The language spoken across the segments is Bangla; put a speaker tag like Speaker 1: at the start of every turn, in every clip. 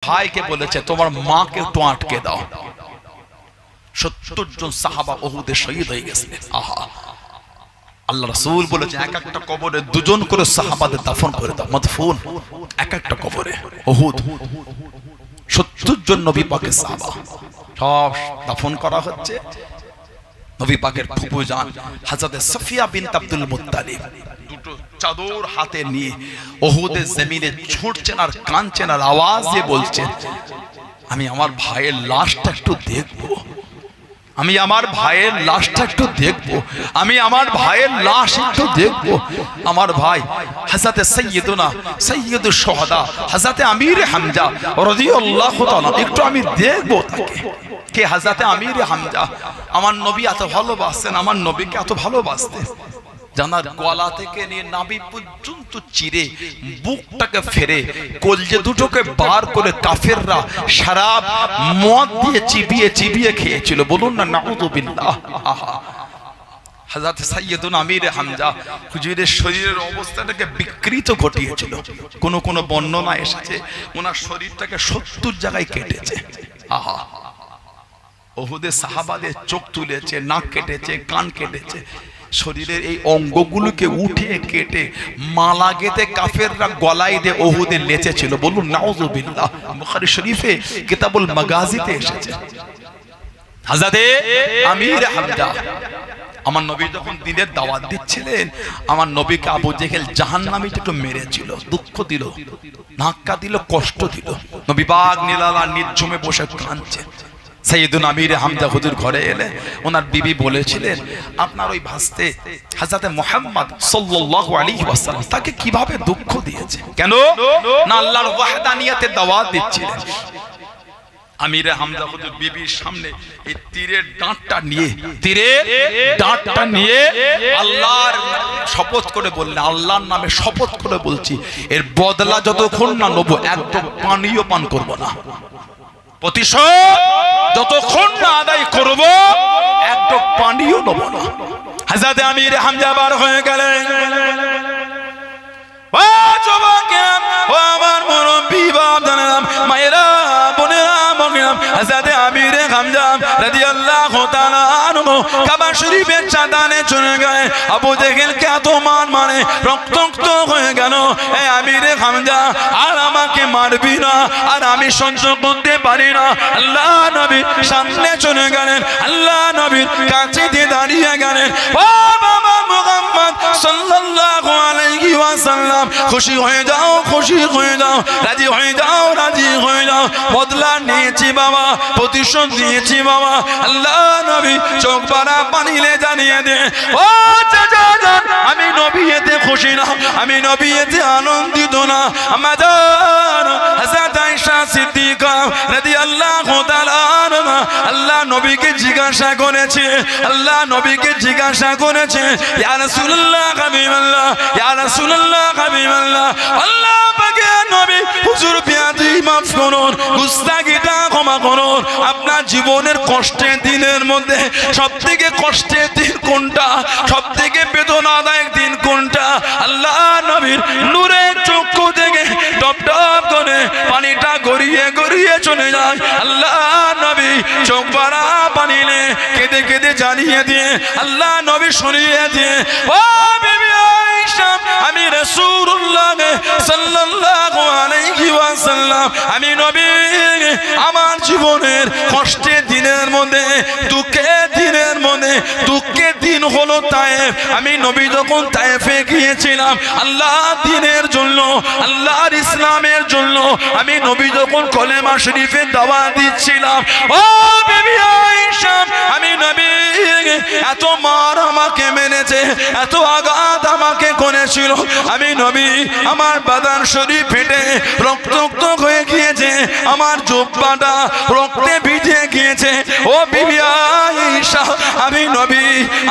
Speaker 1: ভাইকে বলেছে তোমার মাকে একটু আটকে দাও। 70 জন সাহাবা উহুদে শহীদ হয়ে গেছিলেন। আহা, আল্লাহ রাসূল বলেছে এক একটা কবরে 2 জন করে সাহাবাদের দাফন করে দাও, মাদফুন এক একটা কবরে। উহুদ 70 জন নবী পাকের সাহাবা সব দাফন করা হচ্ছে। নবী পাকের ফুফু জান হযরত সাফিয়া বিনত আব্দুল মুত্তালিব দুটো চাদর হাতে নিয়ে উহুদের জমিনে ছুটছেন আর কাঁদছেন আর আওয়াজে বলছেন, আমি আমার ভাইয়ের লাশটা একটু দেখব, আমি আমার ভাইয়ের লাশটা একটু দেখব, আমি আমার ভাইয়ের লাশ একটু দেখব। আমার ভাই হযরত সাইয়্যিদুনা সাইয়্যিদুশ শুহাদা হযরত আমির হামজা রাদিয়াল্লাহু তাআলা একটু আমি দেখব তাকে। কে? হযরত আমির হামজা। আমার নবী এত ভালোবাসতেন, আমার নবীকে এত ভালোবাসতেন, জানার গলা থেকে নিয়ে নাভি পর্যন্ত চিরে বুকটাকে ফেরে কলজে দুটোকে বার করে কাফেররা শরাব মদ দিয়ে চিবিয়ে চিবিয়ে খেয়েছিল। বলুন না নাউযুবিল্লাহ। আহা, হযরত সাইয়্যিদুনা আমির হামজা হুজুরের শরীরের অবস্থাটাকে বিকৃত ঘটিয়েছিল। কোন কোন বর্ণনা এসেছে ওনার শরীরটাকে 70 জায়গায় কেটেছে। আহা, উহুদের সাহাবাদের চোখ তুলেছে, নাক কেটেছে, কান কেটেছে, শরীরের এই অঙ্গগুলোকে উঠে কেটে মালা গেঁথে কাফেররা গলায় দিয়ে উহুদে লেচেছিল। বলুন নাউযুবিল্লাহ। বুখারী শরীফে কিতাবুল মাগাজিতে এসেছে। হযরত আমির হামজা আমার নবী যখন দিনের দাওয়াত দিচ্ছিলেন, আমার নবীকে আবু জেহেল জাহান্নামী একটু মেরেছিল, দুঃখ দিল, ধাক্কা দিল, কষ্ট দিল। নবী পাক নিরালা নির্ঝুমে বসে কাঁদছে। সাইয়্যিদুনা আমির হামজা হুজুর ঘরে এলে ওনার বিবি বলেছিলেন, আপনার ওই ভাস্তে হযরত মুহাম্মদ সাল্লাল্লাহু আলাইহি ওয়াসাল্লাম তাকে কিভাবে দুঃখ দিয়েছে। কেন না আল্লাহর ওয়াহদানিয়তের দাওয়াত দিচ্ছিলেন। আমির হামজা হুজুর বিবির সামনে এই তীরের ডাঁটটা নিয়ে আল্লাহর শপথ করে বললেন, আল্লাহর নামে শপথ করে বলছি এর বদলা যতক্ষণ না নেব একদম পানিও পান করব না, প্রতিশোধ যতক্ষণ না আদায় করব একদম পানিও নেব না। হযরত আমির হামজা বার হয়ে গেলেন। ও যুবকেরা, ও আমার মুরব্বি বাপদানেরা, মায়েরা, বোনেরা, মগিরা, হযরত আমির হামজা রাদিয়াল্লাহু তাআলা আনহু কাবা শরীফের চাঁদানে চলে গেলেন। আবু জেহেলকে এত মানে রক্তাক্ত হয়ে গেল। এই আমির হামজা, আর আমাকে মারবি না, আর আমি সহ্য করতে পারি না। আল্লাহ নবী সামনে চলে গেলেন, আল্লাহ নবীর কাছে দিয়ে দাঁড়িয়ে গেলেন। ও বাবা মুহাম্মদ সাল্লাল্লাহু আলাইহি ওয়াসাল্লাম, খুশি হয়ে যাও, খুশি হয়ে যাও, রাজি হয়ে যাও, রাজি হয়ে যাও। বদলা নিয়েছি বাবা, প্রতিশোধ নিয়েছি বাবা। আল্লাহ নবী চোখ ভরা পানিলে জানিয়ে দে, ও চাচা জান, আমি নবী এতে খুশি না, আমি নবী এতে আনন্দিত না। আমাদের হযরত আয়েশা সিদ্দিকা রাদিয়াল্লাহু তাআলা আনহা আল্লাহ নবীকে জিজ্ঞাসা করেছে, আল্লাহ নবীকে জিজ্ঞাসা করেছে, ইয়া রাসূলুল্লাহ হাবিবাল্লাহ, ইয়া রাসূলুল্লাহ হাবিবাল্লাহ, আল্লাহ পাকের নবী হুজুর বিয়াদি মাফ করুন, গুস্তাখিটা ক্ষমা করুন। আপনার জীবনের কষ্টের দিনের মধ্যে সবথেকে কষ্টের দিন কোনটা, সবথেকে বেদনাদায়ক দিন কোনটা? আল্লাহ নবীর নূরের চক্ষু থেকে টপ টপ করে পানিটা গড়িয়ে গড়িয়ে চলে যায়। আল্লাহ নবী চোখ ভরা পানিলে কেঁদে কেঁদে জানিয়ে দিয়ে, আল্লাহ নবী শুনিয়ে দিয়ে, ও বিবি আয়েশা, আমি রাসূলুল্লাহ সাল্লাল্লাহু আলাইহি ওয়াসাল্লাম, আমি নবী আমার জীবনের কষ্টের দিনের মধ্যে, দুঃখের দিনের মধ্যে, দুঃখের দিন হলো তায়েফ। আমি নবী যখন তায়েফে গিয়েছিলাম আল্লাহ দ্বীনের জন্য, আল্লাহর ইসলামের জন্য, আমি নবী যখন কলেমা শরীফের দাওয়াত দিচ্ছিলাম, ও বিবি আয়েশা, আমি নবী এত মার আমাকে মেরেছে, এত আঘাত আমাকে করেছিল, আমি নবী আমার বাদান শরীফ ফেটে রক্তাক্ত হয়ে গিয়েছে, আমার জুব্বাটা রক্তে ভিজে গিয়েছে। ও বিবি আয়েশা, আমি নবী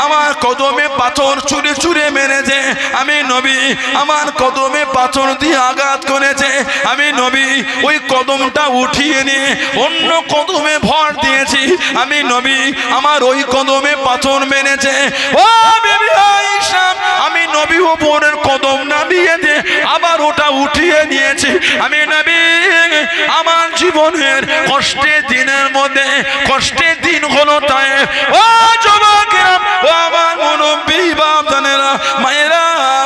Speaker 1: আমার কদমে পাথর ছুঁড়ে ছুঁড়ে মেরেছে, আমি নবী আমার কদমে পাথর দিয়ে আঘাত করেছে, আমি নবী ওই কদমটা উঠিয়ে নিয়ে অন্য কদমে ভর দিয়েছি, আমি নবী আমার ওই কদমে পাথর মেরেছে। ও বিবি আয়েশা, আমি নবী উপরের কদম নামিয়ে দিয়ে আবার আলোটা উঠিয়ে নিয়েছি। আমি নবী আমার জীবনের কষ্টের দিনের মধ্যে কষ্টের দিন হলো তাই। ও যুবকেরা, ও আমার মুরব্বী বাপজানেরা, মায়েরা,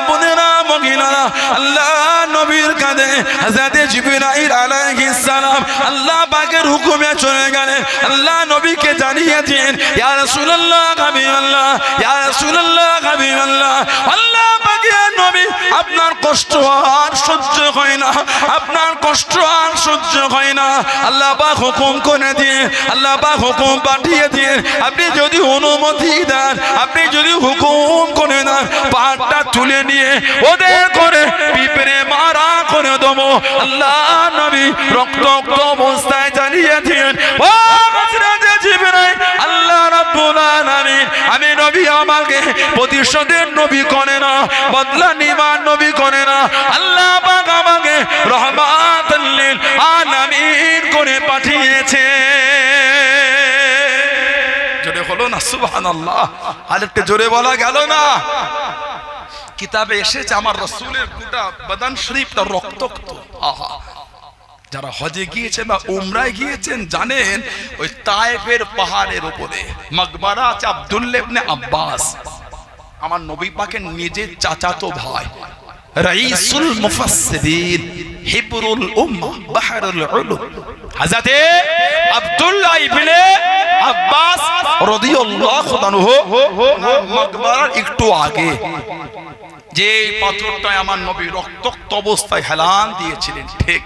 Speaker 1: বোনেরা, মহিলারা, আল্লাহ নবীর কাঁধে হযরত জিবরাইল আলাইহিস সালাম আল্লাহ পাকের হুকুমে চলে গেলেন। আল্লাহ নবীকে জানিয়ে দিলেন, ইয়া রাসূলুল্লাহ, হাবিবাল্লাহ, ইয়া রাসূলুল্লাহ, হাবিবাল্লাহ, আল্লাহ পাকের নবী আপনার কষ্ট আর সহ্য হয় না, আপনার কষ্ট আর সহ্য হয় না। আল্লাহ পাক হুকুম করে দিয়ে, আল্লাহ পাক হুকুম পাঠিয়ে দিয়ে, আপনি যদি অনুমতি দেন, আপনি যদি হুকুম করে দেন, পাহাড়টা তুলে নিয়ে ওদের করে পিঁপড়ে মারা করে দেবো। আল্লাহ নবী রক্ত অবস্থায় জানিয়ে দিলেন, ও হযরত জিবরাইল, আল্লাহ রাব্বুল আলামিন আমি নবী আমাকে প্রতিশোধের নবী করে না, বদলা নিবার নবী করে না, আল্লাহ পাক আমাকে রহমাতুল লিল আলামিন করে পাঠিয়েছে। জোরে হলো না সুবহানাল্লাহ? আরেকটু জোরে বলা গেল না? কিতাবে এসেছে আমার রাসূলের গোটা বদন শরীফটা রক্তাক্ত। আহা, যারা হজে গিয়েছেন বা উমরায় গিয়েছেন জানেন, ওই তায়েফের পাহাড়ের উপরে মাকবারা আছে আব্দুল্লাহ ইবনে আব্বাস, আমার নবী পাকের নিজের চাচাতো ভাই, রাইসুল মুফাসসিরিন, হিবরুল উম্মাহ, বাহরুল উলুম, হযরত আব্দুল্লাহ ইবনে আব্বাস রাদিয়াল্লাহু আনহু মাকবারার একটু আগে যে পাথরটায় আমার নবী রক্তাক্ত অবস্থায় হেলান দিয়েছিলেন, ঠিক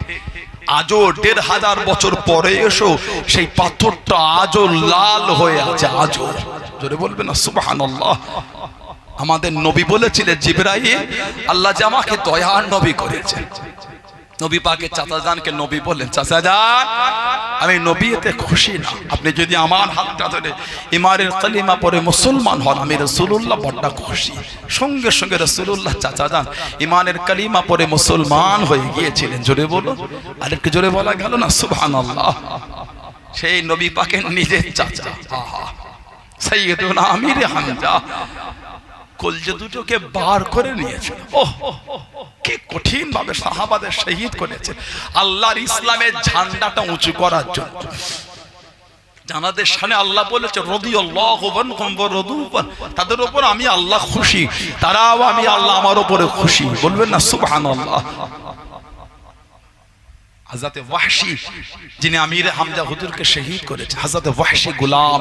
Speaker 1: আজও ১৫০০ বছর পরে এসো সেই পাথরটা আজও লাল হয়ে আছে। আজও জোরে বলবেন না সুবহানাল্লাহ? আমাদের নবী বলেছিলেন, জিবরাইল, আল্লাহ যে আমাকে দয়ার নবী করেছে। নবী পাকের চাচাজানকে নবী বললেন, চাচাজান আমি নবী এতে খুশি না, আপনি যদি আমার হাতটা ধরে ইমানের কালিমা পড়ে মুসলমান হন, আমি রাসূলুল্লাহ বড় খুশি। সঙ্গে সঙ্গে রাসূলুল্লাহ চাচাজান ইমানের কালিমা পড়ে মুসলমান হয়ে গিয়েছিলেন। জোরে বলো, আরেকটু জোরে বলা গেল না সুবহানাল্লাহ? সেই নবী পাকের নিজের চাচা, আহা, সাইয়্যিদুনা আমির হামজা কলজে দুটোকে বার করে নিয়েছিল। ওহ, কি কঠিন ভাবে সাহাবাদের শহীদ করেছে আল্লাহর ইসলামের ঝান্ডাটা উঁচু করার জন্য। জানাদের সামনে আল্লাহ বলেছে, রাদিয়াল্লাহু আনহুম ওয়া রাদু আন, তাদের উপর আমি আল্লাহ খুশি, তারাও আমি আল্লাহ আমার উপরে খুশি। বলবেন না সুবহানাল্লাহ? হযরত ওয়াহশী যিনি আমির হামজা হুজুরকে শহীদ করেছে, হযরত ওয়াহশী গোলাম,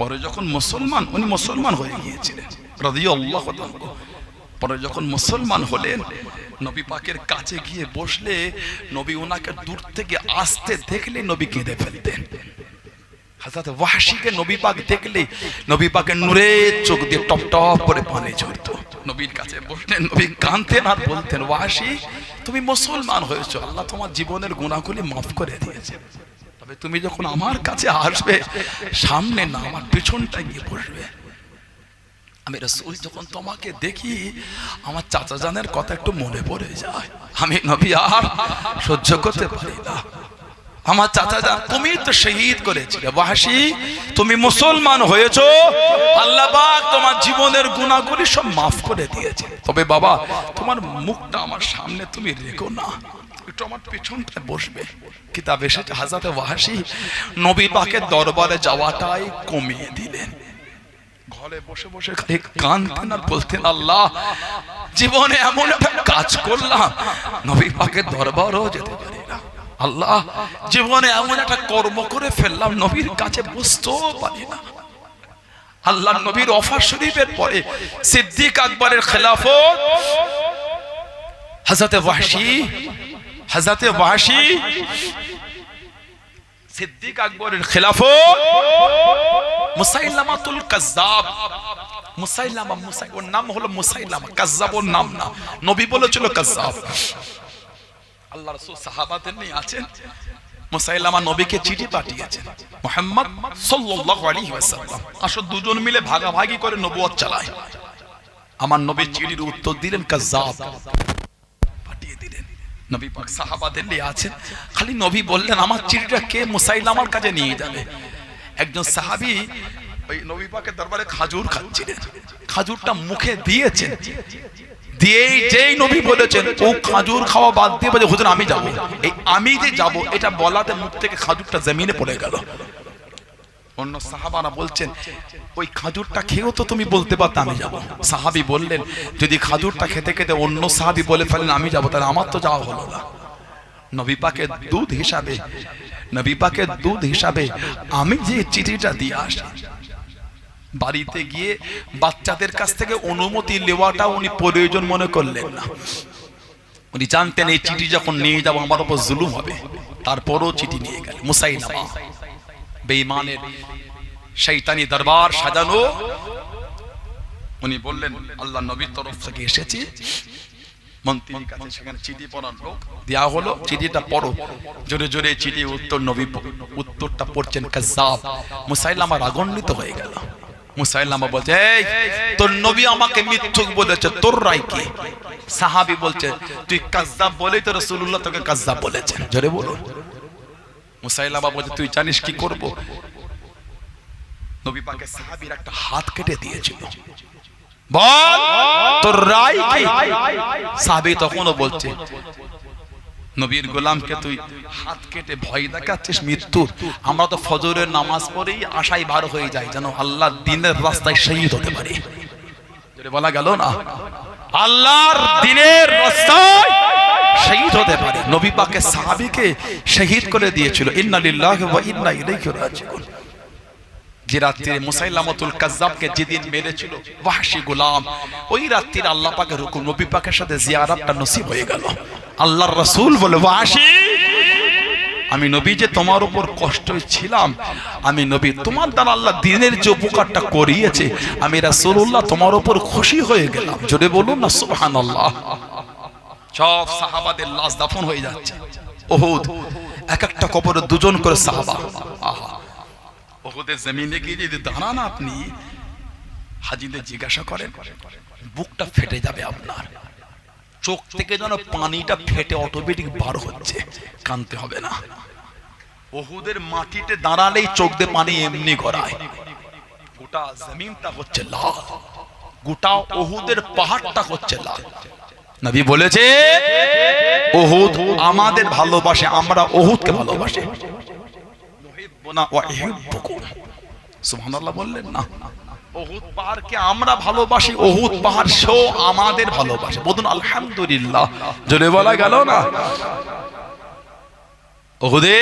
Speaker 1: পরে যখন মুসলমান, উনি মুসলমান হয়ে গিয়েছিলেন রাদিয়াল্লাহু আনহু। পরে যখন মুসলমান হলেন, নবী পাকের কাছে গিয়ে বসলে নবী ওনাকে দূর থেকে আসতে দেখলে নবী কেঁদে ফেলতেন। হযরত ওয়াহশীকে নবী পাক দেখলে নবী পাকের নূরের চোখ দিয়ে টপ টপ করে পানি ঝরতো। নবীর কাছে বসলেন, নবী কাঁদতেন আর বলতেন, ওয়াহশী তুমি মুসলমান হয়েছো, আল্লাহ তোমার জীবনের গুনাহগুলি মাফ করে দিয়েছে, তবে তুমি যখন আমার কাছে আসবে সামনে না, আমার পিছনটা গিয়ে বসবে। আমি রাসূল যখন তোমাকে দেখি আমার চাচা জানের কথা একটু মনে পড়ে যায়, আমি নবী আর সহ্য করতে পারি না। আমার চাচা জান তুমি তো শহীদ করেছিলে, ওয়াহশী তুমি মুসলমান হয়েছো, আল্লাহ পাক তোমার জীবনের গুনাহগুলি সব মাফ করে দিয়েছে, তবে বাবা তোমার মুখটা আমার সামনে তুমি রেখো না, একটু আমার পিছনটা বসবে। কিতাব এসেছে হযরত ওয়াহশী নবী পাকের দরবারে যাওয়াটাই কমিয়ে দিলেন, ঘরে বসে বসে খালি কাঁদতেন আর বলতেন, আল্লাহ জীবনে এমন একটা কাজ করলাম নবী পাকের দরবারও যেতে পারি না, আল্লাহ জীবনে এমন একটা কর্ম করে ফেললাম নবীর কাছে বসতেও পারি না। আল্লাহ নবীর ওফাত শরীফের পরে সিদ্দিক আকবরের খেলাফত হযরত ওয়াহশী সিদ্দিক আকবরের খেলাফত মুসাইলামাতুল কাজ্জাব, মুসাইলামা ওর নাম হলো মুসাইলামা, কাজ্জাব ওর নাম না, নবী বলেছিল কাজ্জাব। আল্লাহ রাসূল সাহাবাদের নিয়ে আছেন, মুসাইলামা নবীকে চিঠি পাঠিয়েছেন, মুহাম্মদ সাল্লাল্লাহু আলাইহি ওয়াসাল্লাম আসো দুজন মিলে ভাগাভাগি করে নবুয়ত চালায়। আমার নবী চিঠির উত্তর দিলেন কাজ্জাব, পাঠিয়ে দিলেন। নবী পাক সাহাবাদের নিয়ে আছেন, খালি নবী বললেন আমার চিঠিটা কে মুসাইলামার কাছে নিয়ে যাবে। একজন সাহাবী ওই নবী পাকের দরবারে খাজুর খাচ্ছিলেন, খাজুরটা মুখে দিয়েছেন, দিয়েই যেই নবী বলেছেন ও খাজুর খাওয়া বাদ দিয়ে বলে হুজুর আমি যাবো, এই আমি যে যাবো এটা বলাতে মুখ থেকে খাজুরটা জমিনে পড়ে গেল। অন্য সাহাবারা বলছেন ওই খাজুরটা খেয়েও তো তুমি বলতে পারতে আমি যাবো। সাহাবী বললেন যদি খাজুরটা খেতে খেতে অন্য সাহাবী বলে ফেলেন আমি যাবো, তাহলে আমার তো যাওয়া হলো না। নবী পাকের দুধ হিসাবে, নবী পাকের দুধ হিসাবে আমি যে চিঠিটা দিয়ে আসি, বাড়িতে গিয়ে বাচ্চাদের কাছ থেকে অনুমতি নেওয়াটা উনি প্রয়োজন মনে করলেন না। উনি জানতেন এই চিঠি যখন নিয়ে যাবো আমার উপর জুলুম হবে, তারপরও চিঠি নিয়ে গেল। মুসাইলামা বেঈমানের শয়তানি দরবার সাজানো, উনি বললেন আল্লাহ নবীর তরফ থেকে এসেছি, মন্ত্রীর কাছে সেখানে চিঠি পড়ার লোক দেয়া হলো, চিঠিটা পড়ো। জোরে জোরে চিঠি উত্তর, নবী উত্তরটা পড়ছেন কাজ্জাব। মুসাইলামা রাগান্বিত হয়ে গেল। মুসাইলামা বলছে এই তোর নবী আমাকে মিথ্যুক বলেছে, তোর রায় কি? সাহাবী বলছে তুই কাজ্জাব বলেই তো রাসূলুল্লাহ তোকে কাজ্জাব বলেছেন। জোরে বলুন। মুসাইলামা বলছে তুই জানিস কি করব? নবী পাকের সাহাবীর একটা হাত কেটে দিয়েছিল, বল তোর রায় কি? সাহাবী তখনও বলছে নবীর গোলামকে তুই হাত কেটে ভয় দেখাচ্ছিস মৃত্যুর? আমরা তো ফজরের নামাজ পড়েই আশায় বার হয়ে যাই যেন আল্লাহর দ্বীনের রাস্তায় শহীদ হতে পারি। বলা গেল না আল্লাহর দ্বীনের রাস্তায় শহীদ হতে পারে। নবী পাকের সাহাবীকে শহীদ করে দিয়েছিল। ইন্না লিল্লাহি ওয়া ইন্না ইলাইহি রাজিউন। যে রাত্রে মুসাইলামাতুল কাজ্জাবকে যেদিন মেরেছিল ওয়াহশী গোলাম, ওই রাত্রে আল্লাহ পাকের হুকুম নবী পাকের সাথে জিয়ারতটা নসিব হয়ে গেল। আল্লাহর রাসূল বলে ওয়াহশী আমি নবী যে তোমার উপর কষ্ট ছিলাম, আমি নবী তোমার দ্বারা আল্লাহ দ্বীনের যে উপকারটা করিয়েছে, আমি রাসূলুল্লাহ তোমার উপর খুশি হয়ে গেলাম। জোরে বলুন না সুবহানাল্লাহ। সব সাহাবাদের লাশ দাফন হয়ে যাচ্ছে। উহুদ এক একটা কবরে দুজন করে সাহাবা। আহা, উহুদের জমিনে গিয়ে যদি দাঁড়ান আপনি, হাজীদের জিজ্ঞাসা করেন বুকটা ফেটে যাবে আপনার, চোখ থেকে যেন পানিটা ফেটে অটোমেটিক বার হচ্ছে, কাঁদতে হবে না। উহুদের মাটিতে দাঁড়ালেই চোখ দিয়ে পানি এমনি গড়ায়। গোটা জমিনটা হচ্ছে লাল, গোটা উহুদের পাহাড়টা হচ্ছে লাল। নবী বলেছে উহুদ আমাদের ভালোবাসে, আমরা উহুদকে ভালোবাসি। সুবহানাল্লাহ বললেন না? উহুদ পাহাড়কে আমরা ভালোবাসি, উহুদ পাহাড় সেও আমাদের ভালোবাসে। বলুন আলহামদুলিল্লাহ। জোরে বলা গেল না? উহুদে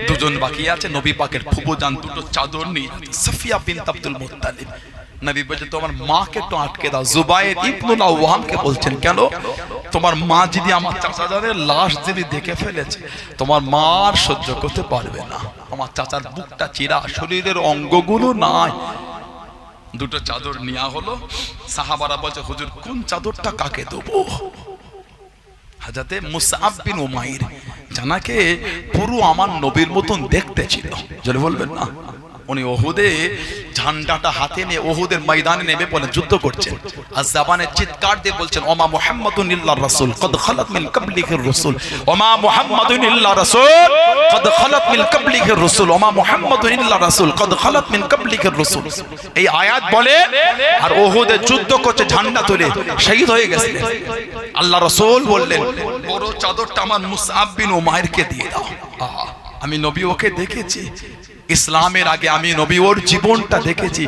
Speaker 1: দুজন বাকি আছে। নবী পাকের ফুফুজান দুটো চাদর নিয়ে সাফিয়া বিনত আব্দুল মুত্তালিব। নবী বলছে তোমার মাকে একটু আটকে দাও। জুবাইর ইবনুল আওয়ামকে বলছেন কেন? তোমার মা যদি আমার চাচাজানের লাশ যদি দেখে ফেলেছে, তোমার মা আর সহ্য করতে পারবে না। আমার চাচার বুকটা চিরা, শরীরের অঙ্গগুলো নাই। দুটো চাদর নেওয়া হলো। সাহাবারা বলছে হুজুর কোন চাদরটা কাকে দেবো? হযরতে মুসআব বিন উমাইর, জানাকে পুরো আমার নবীর মতন দেখতে ছিল। জোরে বলবেন না? উনি উহুদে ঝান্ডাটা হাতে নিয়ে উহুদের ময়দানে নেমে পড়ে যুদ্ধ করছেন। আর জবানে চিৎকার দিয়ে বলছেন ওমা মুহাম্মাদুন ইল্লার রাসূল কদ খালাত মিন ক্বাবলিহির রাসূল, ওমা মুহাম্মাদুন ইল্লার রাসূল কদ খালাত মিন ক্বাবলিহির রাসূল, ওমা মুহাম্মাদুন ইল্লার রাসূল কদ খালাত মিন ক্বাবলিহির রাসূল। এই আয়াত বলে আর উহুদে যুদ্ধ করছে, ঝান্ডা তুলে শহীদ হয়ে গেছিলেন। আল্লাহ রাসূল বললেন বড় চাদরটা আমার মুসআব বিন উমাইরকে দিয়ে দাও। আমি নবী ওকে দেখেছি, ইসলামের আগে আমি নবী ওর জীবনটা দেখেছি।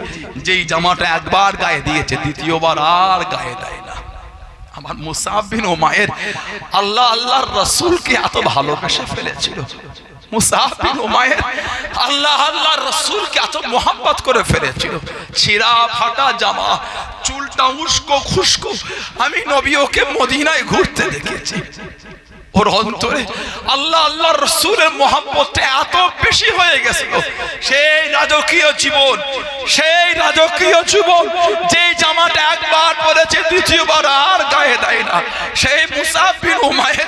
Speaker 1: যেই জামাটা একবার গায়ে দিয়েছে দ্বিতীয়বার আর গায়ে দেয় না। আমার মুসআব বিন উমাইর আল্লাহ আল্লাহর রাসূলকে এত ভালোবেসে ফেলেছিল। মুসআব বিন উমাইর আল্লাহ আল্লাহর রাসূলকে এত মোহাব্বত করে ফেলেছিল। ছিঁড়া ফাটা জামা, চুলটা উস্কো খুস্কো। আমি নবী ওকে মদিনায় ঘুরতে দেখেছি। ওর অন্তরে আল্লাহ আল্লাহর রাসূলের মোহাব্বতটা এত বেশি হয়ে গেছিল। সেই রাজকীয় জীবন, সেই রাজকীয় জীবন, যে জামাটা একবার পরেছে দ্বিতীয়বার আর গায়ে দেয় না। সেই মুসআব বিন উমাইর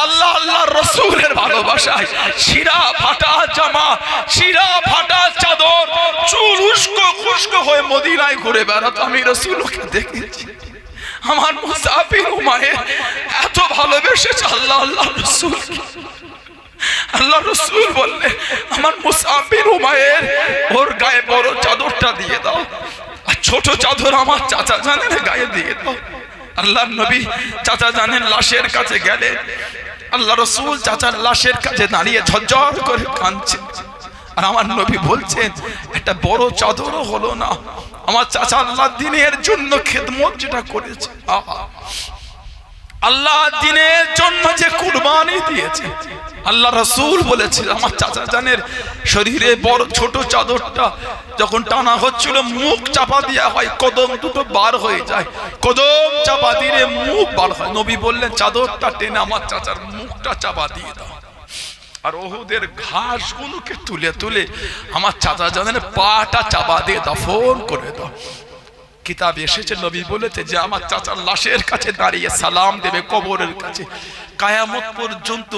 Speaker 1: আল্লাহ আল্লাহর রাসূলের ভালোবাসায় ছিঁড়া ফাটা জামা, ছিঁড়া ফাটা চাদর, চুল উস্কো খুস্কো হয়ে মদিনায় ঘুরে বেড়াতো। আমি রাসূলকে দেখেছি। আমার মুসআব বিন উমাইর এত ভালোবেসেছে আল্লাহ আল্লাহর রাসূলকে। আল্লাহ রাসূল বললেন আমার মুসাফির উমায়ের ওর গায়ে বড় চাদরটা দিয়ে দাও, আর ছোট চাদর আমার চাচা জানের গায়ে দিয়ে দাও। আল্লাহর নবী চাচা জানের লাশের কাছে গেলেন। আল্লাহ রাসূল চাচার লাশের কাছে দাঁড়িয়ে ঝরঝর করে কাঁদছেন। আর আমার নবী বলছেন একটা বড় চাদরও হলো না, আমার চাচা আল্লাহ দ্বীনের জন্য খেদমত যেটা করেছে, আল্লাহ দ্বীনের জন্য যে কুরবানি দিয়েছে, আল্লাহ রাসূল বলেছে আমার চাচা জানের শরীরে বড় ছোট চাদরটা যখন টানা হচ্ছিল মুখ চাপা দেওয়া হয়, কদম দুটো বার হয়ে যায়, কদম চাপা দিয়ে মুখ বার হয়। নবী বললেন চাদরটা টেনে আমার চাচার মুখটা চাপা দিয়ে দাও। আর ওহুদের ঘাসগুলোকে তুলে তুলে আমার চাচা জানের পাটা চাপা দিয়ে দাফন করে দাও। কিতাব এসেছে নবী বলেছে যে আমার চাচার লাশের কাছে দাঁড়িয়ে সালাম দেবে কবরের কাছে, কিয়ামত পর্যন্ত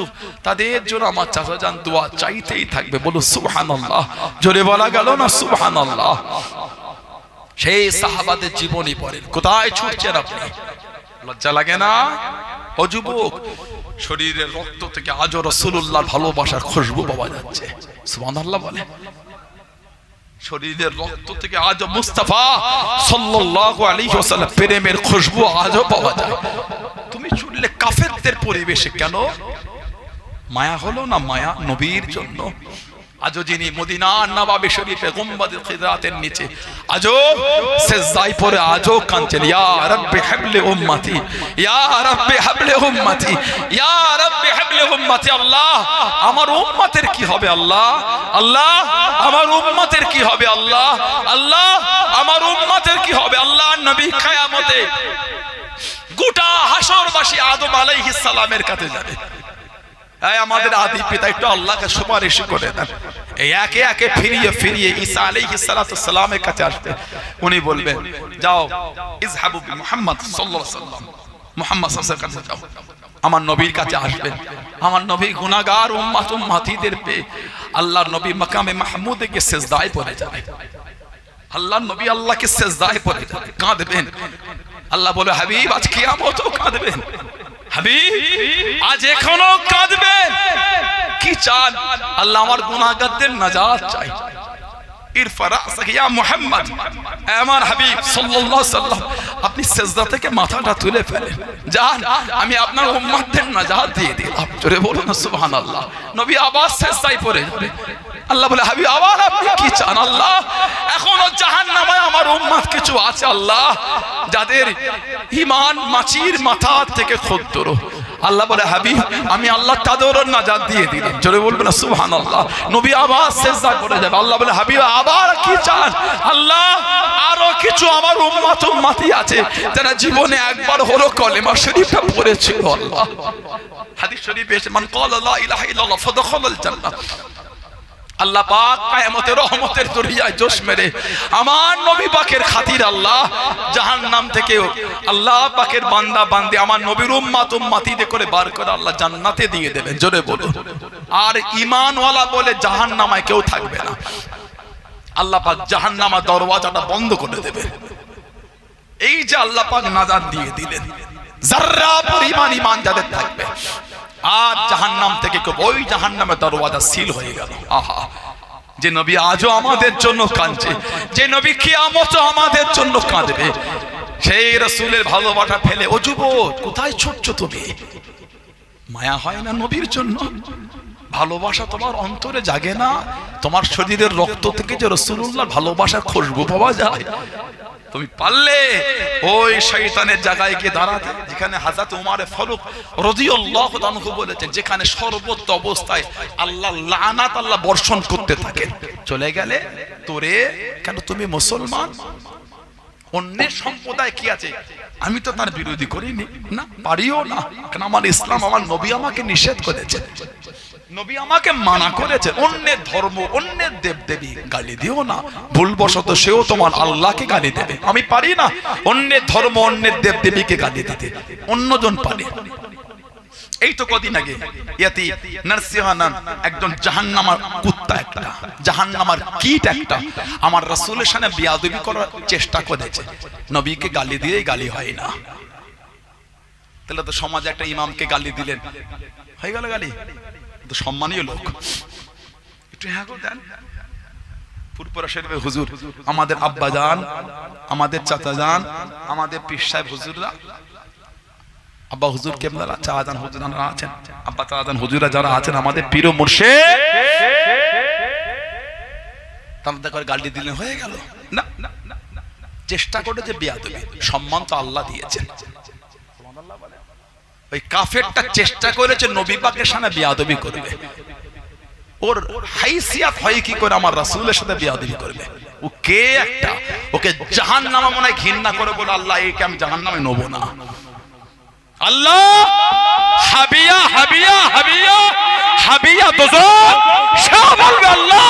Speaker 1: তাদের জন্য আমার চাচা জান দোয়া চাইতেই থাকবে। বলো সুবহানাল্লাহ, জোরে বলা গেল না সুবহানাল্লাহ। সেই সাহাবাদের জীবনী পড়েন, কোথায় ছুটছেন আপনি? লজ্জা লাগে না? ও যুবক, শরীরের রক্ত থেকে আজও রাসূলুল্লাহর ভালোবাসার খুশবু পাওয়া যাচ্ছে। সুবহানাল্লাহ বলে। শরীরের রক্ত থেকে আজও মুস্তাফা সাল্লাল্লাহু আলাইহি ওয়াসাল্লাম প্রেমের খুশবু আজও পাওয়া যায়। তুমি শুনলে কাফেরদের পরিবেশে কেন মায়া হলো না? মায়া নবীর জন্য। আজও যিনি মদিনার নবাবে শরীফে গুম্বাদে খিদরাতের নিচে আজও সিজদায় পড়ে আজও কাঁদছেন, ইয়া রাব্বি হাবলি উম্মতি, ইয়া রাব্বি হাবলি উম্মতি, ইয়া রাব্বি হাবলি উম্মতি। আল্লাহ আমার উম্মতের কি হবে? আল্লাহ আল্লাহ আমার উম্মতের কি হবে? আল্লাহ আল্লাহ আমার উম্মতের কি হবে? আল্লাহ নবী কিয়ামতে গোটা হাসরবাসী আদম আলাইহিস সালামের কাছে যাবে। আমাদের আদি পিতা একটু আল্লাহকে সুপারিশ করে দেন। এই একে একে ফিরিয়ে ফিরিয়ে ঈসা আলাইহিস সালাতু সালামের কাছে আসবে। উনি বলবেন যাও ইযহাবু বিমুহাম্মদ সাল্লাল্লাহু আলাইহি ওয়াসাল্লাম, মুহাম্মদ সাল্লাল্লাহু আলাইহি ওয়াসাল্লাম যাও। আমার নবীর কাছে আসবেন। আমার নবী গুনাহগার উম্মত উম্মতিদের পেয়ে আল্লাহর নবী মাকামে মাহমুদে গিয়ে সিজদায় পড়ে যাবে। আল্লাহর নবী আল্লাহকে সিজদায় পড়ে যাবে, কাঁদবেন। আল্লাহ বলে হাবিব আজ কিয়ামতেও কাঁদবেন, হাবিব আজ এখনো কাঁদবেন। কি চান? আল্লাহ আমার গুনাহগারদের নাজাত চাই। ইরফা রাসাকা ইয়া মুহাম্মদ, আমার হাবিব সাল্লাল্লাহু আলাইহি ওয়াসাল্লাম আপনি সিজদা থেকে মাথাটা তুলে ফেলেন, যান আমি আপনার উম্মতদের নাজাত দিয়ে দিলাম। জোরে বলুন সুবহানাল্লাহ। নবী আবার সিজদায় পড়ে যাবে। আল্লাহ বলে হাবিব আবার আপনি কি চান? আল্লাহ এখনো জাহান্নামে আমার উম্মত কিছু আছে আল্লাহ যাদের ঈমান মাছির মাথা থেকে ক্ষুদ্র। আল্লাহ বলে হাবিব আমি আল্লাহ তাদেরও নাজাত দিয়ে দিলাম। জোরে বলবেন সুবহানাল্লাহ। নবী আবার সিজদা করে যাবে। আল্লাহ বলে হাবিব আবার কি চান? আল্লাহ আরো কিছু আমার উম্মত উম্মতি আছে যারা জীবনে একবার হলো কলেমা শরীফটা পড়েছিল। আল্লাহ হাদিস শরীফে এসে মান ক্বালা লা ইলাহা ইল্লাল্লাহ ফাদখালাল জান্নাহ। আল্লাহ পাক কিয়ামতের রহমতের দরিয়ায় জোশ মেরে আমার নবী পাকের খাতির আল্লাহ জাহান্নাম থেকে আল্লাহ পাকের বান্দা বান্দি আমার নবীর উম্মত উম্মতিদের করে বার করে আল্লাহ জান্নাতে দিয়ে দেবেন। জোরে বলুন। আর ঈমানওয়ালা বলে জাহান্নামায় কেউ থাকবে না। আল্লাহ পাক জাহান্নামের দরওয়াজাটা বন্ধ করে দেবেন। এই যে আল্লাহ পাক নাজাত দিয়ে দিলেন, যাররা পরিমাণ ঈমান যাদের থাকবে আর জাহান্নাম থেকে ওই জাহান্নামের দরওয়াজা সিল হয়ে গেল। আহা, যে নবী আজও আমাদের জন্য কাঁদছে, যে নবী কিয়ামতে আমাদের জন্য কাঁদবে, সেই রাসূলের ভালোবাসা ফেলে ও যুবক কোথায় ছুটছো তুমি? মায়া হয় না নবীর জন্য? ভালোবাসা তোমার অন্তরে জাগে না? তোমার শরীরের রক্ত থেকে যে রাসূলুল্লাহর ভালোবাসার খুশবু পাওয়া যায়। তুমি পারলে ওই শয়তানের জায়গায় গিয়ে দাঁড়াতে যেখানে হযরত ওমর ফারুক রাদিয়াল্লাহু আনহু বলেছেন যেখানে সর্বত্র অবস্থায় আল্লাহ লানাত আল্লাহ বর্ষণ করতে থাকেন। চলে গেলে তোরে কেন তুমি মুসলমান, অন্যের সম্প্রদায় কি আছে আমি তো তার বিরোধী করিনি, না পারিও না, কারণ আমার ইসলাম আমার নবী আমাকে নিষেধ করেছে, নবী আমাকে মানা করেছে। অন্যের ধর্ম অন্যের দেবদেবী গালি দিও না, ভুলবশত সেও তোমার আল্লাহকে গালি দেবে। আমি পারি না অন্যের ধর্ম অন্যের দেবদেবীকে গালি দিতে, অন্যজন পারে। এই তো কদিন আগে ইয়াতি নারসিহানান একজন জাহান্নামার কুত্তা, একটা জাহান্নামার কীট একটা আমার রাসূলের সামনে বেয়াদবি করার চেষ্টা করেছে। নবীকে গালি দিয়েই গালি হয় না, তাহলে তো সমাজে একটা ইমামকে গালি দিলেন হয়ে গেল গালি, তো সম্মানীয় লোক, একটু হ্যাঁ করে দেন। ফুরপুরা শরীফের হুজুর, আমাদের আব্বা জান, আমাদের চাচা জান, আমাদের পীর সাহেব হুজুররা, আব্বা হুজুর কেবলারা, চাচাজান হুজুররা আছেন, আব্বা চাচাজান হুজুররা যারা আছেন, আমাদের পীর ও মুর্শিদ, তাদের করে গালি দিলে হয়ে গেল না। চেষ্টা করে যে বেয়াদবি, সম্মান তো আল্লাহ দিয়েছেন। ওই কাফেরটা চেষ্টা করেছে নবী পাকের সামনে বেয়াদবি করবে, ওর হাইসিয়াত হয় কি করে আমার রাসূলের সাথে বেয়াদবি করবে? ও কে একটা, ওকে জাহান্নামে মনে হয় ঘৃণা করে বলে আল্লাহ একে আমি জাহান্নামে নেব না। আল্লাহ হাবিয়া হাবিয়া হাবিয়া হাবিয়া দোজখ, সে বলবে আল্লাহ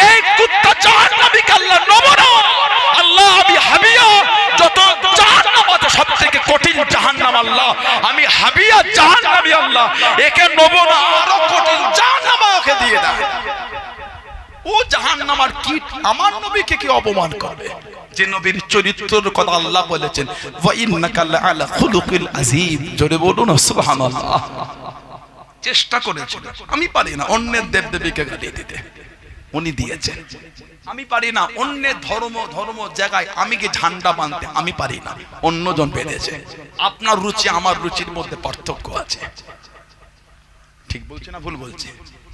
Speaker 1: এই কুত্তা জাহান্নামীকে আল্লাহ নেব না। আল্লাহ আমি হাবিয়া, যত জাহান্নাম আছে সবথেকে কঠিন জাহান্নাম আল্লাহ, আমি হাবিয়া জাহান্নামী আল্লাহ, একে নেব না, আরো কঠিন জাহান্নাম ওকে দিয়ে দাও। ও জাহান্নামার কি আমার নবীকে কি অপমান করবে? যে নবীর চরিত্রের কথা আল্লাহ বলেছেন, ওয়া ইন্নাকা লাআলা খুলুকিল আযীম, জোরে বলুন সুবহানাল্লাহ। চেষ্টা করেছিল, আমি পারি না অন্যের দেবদেবীকে গালি দিতে, উনি দিয়েছেন। আমি পারি না অন্যের ধর্ম জায়গায় আমি কি ঝান্ডা বাঁধতে, আমি পারি না, অন্যজন পেরেছে। আপনার রুচি আমার রুচির মধ্যে পার্থক্য আছে, ঠিক বলছি না ভুল বলছি?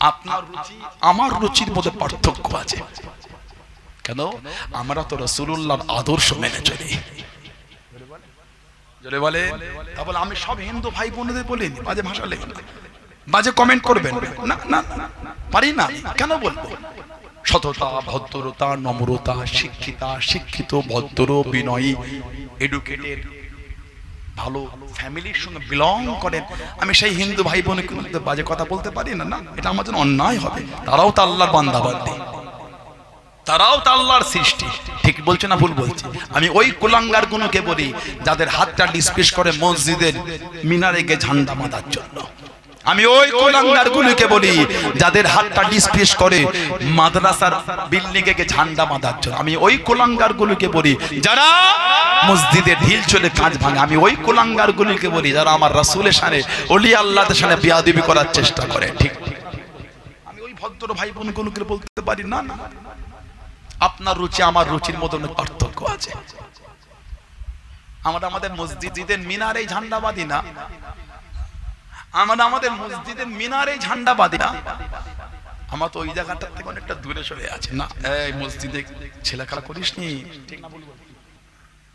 Speaker 1: আপনার রুচি আমার রুচির মধ্যে পার্থক্য আছে। কেন? আমরা তো রাসূলুল্লাহর আদর্শ মেনে চলি। জোরে বলে। তাহলে আমি সব হিন্দু ভাই বোনদের বলিনি, বাজে ভাষা লেখেন না, বাজে কমেন্ট করবেন না, না পারি না। কেন বলবো? সততা, ভদ্রতা, নম্রতা, শিক্ষিত, ভদ্র, বিনয়ী, এডুকেটেড, ভালো ফ্যামিলির সঙ্গে বিলং করেন, আমি সেই হিন্দু ভাই বোনের বাজে কথা বলতে পারি না? না, এটা আমার জন্য অন্যায় হবে। তারাও তো আল্লাহর বান্দা বান্দি, তারাও তো আল্লাহর সৃষ্টি, ঠিক বলছে না ভুল বলছে? আমি ওই কুলাঙ্গার গুলোকে বলি যাদের হাতটা ডিসপ্লেস করে মসজিদের মিনারে গিয়ে ঝান্ডা বাঁধার জন্য। আমি ওই কুলাঙ্গার গুলোকে বলি যাদের হাতটা ডিসপ্লেস করে মাদ্রাসার বিল্ডিং এ ঝান্ডা বাঁধার জন্য। আমি ওই কুলাঙ্গার গুলোকে বলি যারা মসজিদে ঢিল চলে কাঁচ ভাঙে। আমি ওই কুলাঙ্গার গুলোকে বলি যারা আমার রাসূলের সামনে, ওলি আল্লাহর সামনে বেয়াদবি করার চেষ্টা করে। ঠিক, আমি ওই ভদ্র ভাই বোনগুলোকে বলতে পারি না, না আপনার রুচি আমার রুচির মধ্যে অনেক পার্থক্য আছে। আমরা আমাদের মসজিদের মিনারে ঝান্ডা বাঁধি না, আমরা আমাদের মসজিদের মিনারে ঝান্ডা বাঁধি না, আমার তো ওই জায়গাটা থেকে অনেকটা দূরে সরে আছে। না, এই মসজিদে ছেলেখেলা করিস নি, ঠিক না বলবো?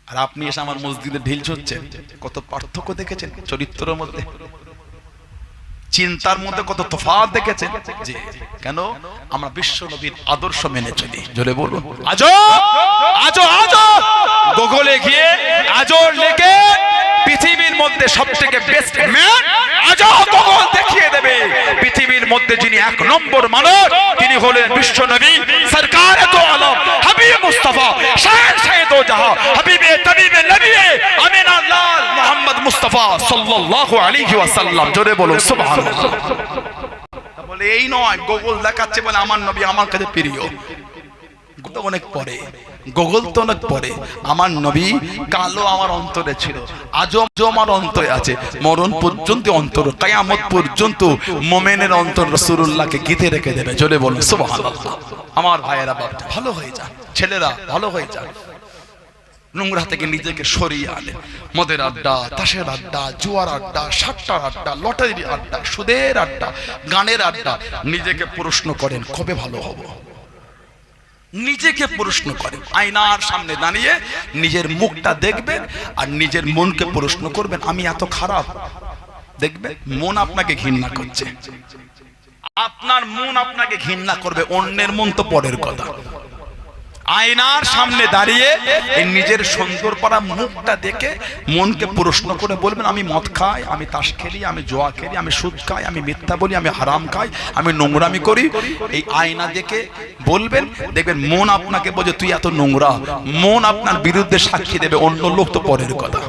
Speaker 1: আর আপনি এসে আমার মসজিদে ঢিল ছুটছেন, কত পার্থক্য দেখেছেন চরিত্রের মধ্যে, চিন্তার মধ্যে কত তফাৎ দেখেছেন। জি, কেন? আমরা বিশ্ব নবীর আদর্শ মেনে চলি। জোরে বলুন আজো আজো আজো। গুগলে গিয়ে আজো লেখে পৃথিবীর মধ্যে সবথেকে বেস্ট ম্যান আজো, গুগল দেখিয়ে দেবে পৃথিবীর মধ্যে যিনি এক নম্বর মানুষ, তিনি হলেন বিশ্ব নবী সরকার দো আলম হাবিব মুস্তাফা শাহে দো জাহান হাবিবে তবিবে নবিয়ে আমিনা লাল মুহাম্মদ মুস্তাফা সাল্লাল্লাহু আলাইহি ওয়াসাল্লাম। জোরে বলুন সুবহানাল্লাহ। বলে এই নয় গুগল দেখাচ্ছে বলে আমার নবী আমার কাছে প্রিয়, তো অনেক পরে, গুগল তো অনেক পরে। আমার নবী কালো আমার অন্তরে ছিল, আজও আমার অন্তরে আছে, মরণ পর্যন্ত অন্তর, কিয়ামত পর্যন্ত মুমিনের অন্তর রাসূলুল্লাহকে গীতে রেখে দেবে। জোরে বলুন সুবহানাল্লাহ। আমার ভাইয়েরা, বাবা ভালো হয়ে যা, ছেলেরা ভালো হয়ে যা, নোংরা থেকে নিজেকে সরিয়ে আনে। মদের আড্ডা, তাসের আড্ডা, জুয়ার আড্ডা, সাট্টার আড্ডা, লটারির আড্ডা, সুদের আড্ডা, গানের আড্ডা। নিজেকে প্রশ্ন করেন কবে ভালো হব? নিজেকে প্রশ্ন করেন, আয়নার সামনে দাঁড়িয়ে নিজের মুখটা দেখবেন আর নিজের মনকে প্রশ্ন করবেন আমি এত খারাপ? দেখবেন মন আপনাকে ঘৃণা করছে, আপনার মন আপনাকে ঘৃণা করবে, অন্যের মন তো পরের কথা। আয়নার সামনে দাঁড়িয়ে নিজের সুন্দর পাড়া মুখটা দেখে মনকে প্রশ্ন করে বলবেন আমি মদ খাই, আমি তাস খেলি, আমি জুয়া খেলি, আমি সুদ খাই, আমি মিথ্যা বলি, আমি হারাম খাই, আমি নোংরামি করি। এই আয়না দেখে বলবেন, দেখবেন মন আপনাকে বলে তুই এত নোংরা, মন আপনার বিরুদ্ধে সাক্ষী দেবে, অন্য লোক তো পরের কথা।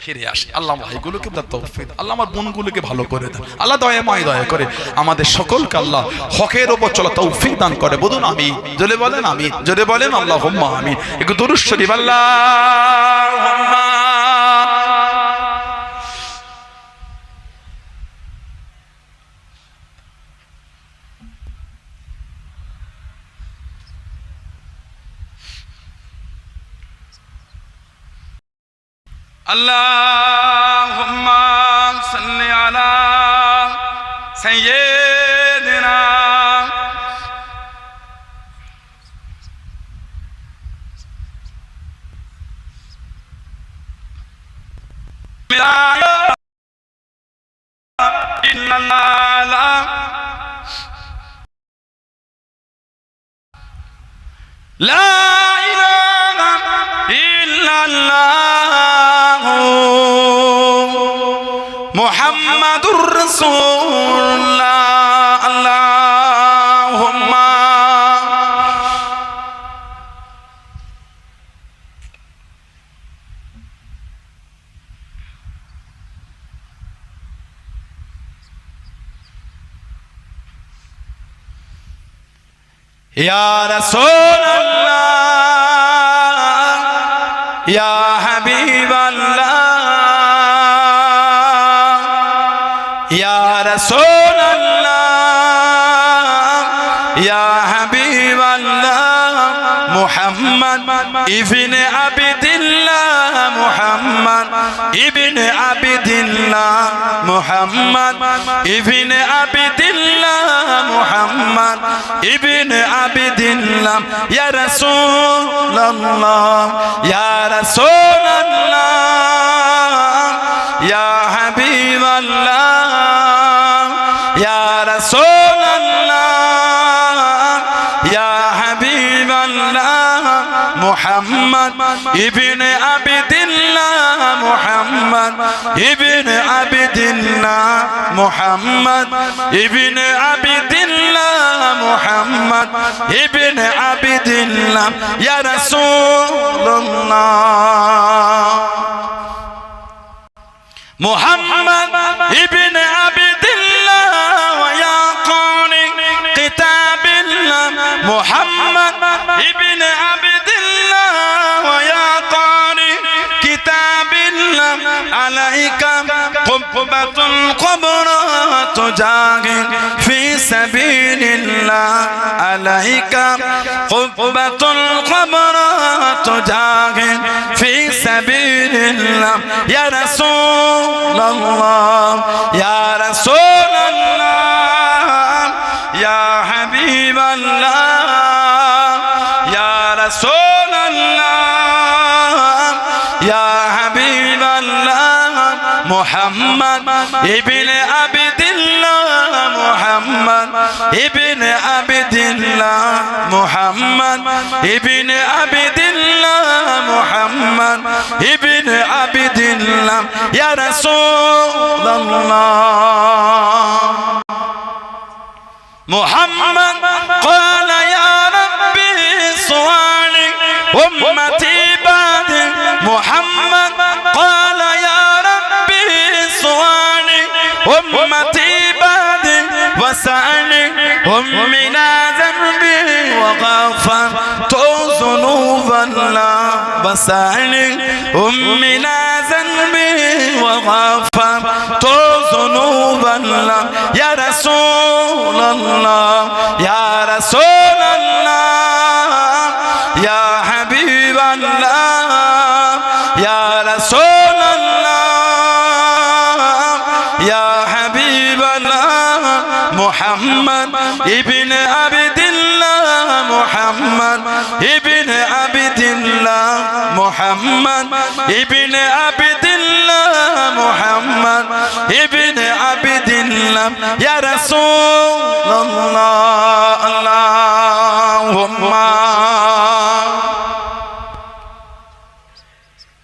Speaker 1: ফিরে আসে আল্লাহ ভাইগুলোকে তৌফিক, আল্লাহ আমার বোনগুলোকে ভালো করে দেন, আল্লাহ দয়াময় দয়া করে আমাদের সকলকে আল্লাহ হকের উপর চলা তৌফিক দান করে। বলুন আমিন, জোরে বলেন আমিন, জোরে বলেন আল্লাহুম্মা আমিন। একটু দুরূদ শরীফ আল্লাহুম্মা। আল্লাহুম্মা সাল্লি আলা সাইয়্যিদিনা লা ইলাহা ইল্লাল্লাহ মুহাম্মাদুর রাসূলুল্লাহ আল্লাহুম্মা ইয়া রাসূলুল্লাহ ইয়া হাবিবাল্লাহ ইয়া রাসূলুল্লাহ ইয়া হাবিবাল্লাহ মুহাম্মদ ইবনে আবদিল্লাহ মুহাম্মদ ইবনে আবদিল্লাহ মুহাম্মদ ইবনে আবদিল্লাহ মুহাম্মদ ইবনে আবদিল্লাহ ইয়া রাসূলুল্লাহ ইয়া রাসূলুল্লাহ ইয়া হাবিবাল্লাহ ইয়া রাসূলুল্লাহ ইয়া হাবিবাল্লাহ মুহাম্মদ ইবনে আবদিল্লাহ মুহাম্মদ ইবনে আবদিল্লাহ মুহাম্মদ ইবনে আবদিল্লাহ মুহাম্মদ ইবনে আবদিল্লাহ ইয়া রাসূলুল্লাহ মুহাম্মদ ইবনে আবদিল্লাহ ওয়া কানি কিতাবিল্লাহ মুহাম্মদ ইবনে আবদিল্লাহ ওয়া কানি কিতাবিল্লাহ আলাইকা কুব্বাতুল কবর তুজাহিদ ফি সাবিলিল্লাহ আলাইকা কুব্বাতুল কবর তুজাহিদ ফি সাবিলিল্লাহ ইয়া রাসূলুল্লাহ ইয়া রাসূলুল্লাহ ইয়া হাবিবাল্লাহ ইয়া রাসূলুল্লাহ ইয়া হাবিবাল্লাহ মুহাম্মদ ইবনে আবদিল্লাহ মুহাম্মদ ইবনে আবদিল্লাহ মুহাম্মদ ইবনে আবদিল্লাহ মুহাম্মদ ইবনে আবদিল্লাহ ইয়া রাসূলুল্লাহ মুহাম্মদ ক্বালা ইয়া রাব্বি সুআলি উম্মতি বাদি মুহাম্মদ ক্বালা ইয়া রাব্বি সুআলি উম্মতি বাদি ওয়াসালি মিনা যানবি ওয়া গফরতু যুনুবাল্লাহ ওয়াসালি মিনা যানবি ওয়া গফরতু যুনুবাল্লাহ ইয়া রাসূলুল্লাহ ইয়া রাসূলুল্লাহ ইয়া হাবিবাল্লাহ ইয়া রাসূলুল্লাহ ইয়া হাবিবাল্লাহ মুহাম্মদ ইবনে আবদিল্লাহ মুহাম্মদ ইবনে আবদিল্লাহ মুহাম্মদ ইবনে আবদিল্লাহ মুহাম্মদ ইবনে আবদিল্লাহ ইয়া রাসূলুল্লাহ আল্লাহুম্মা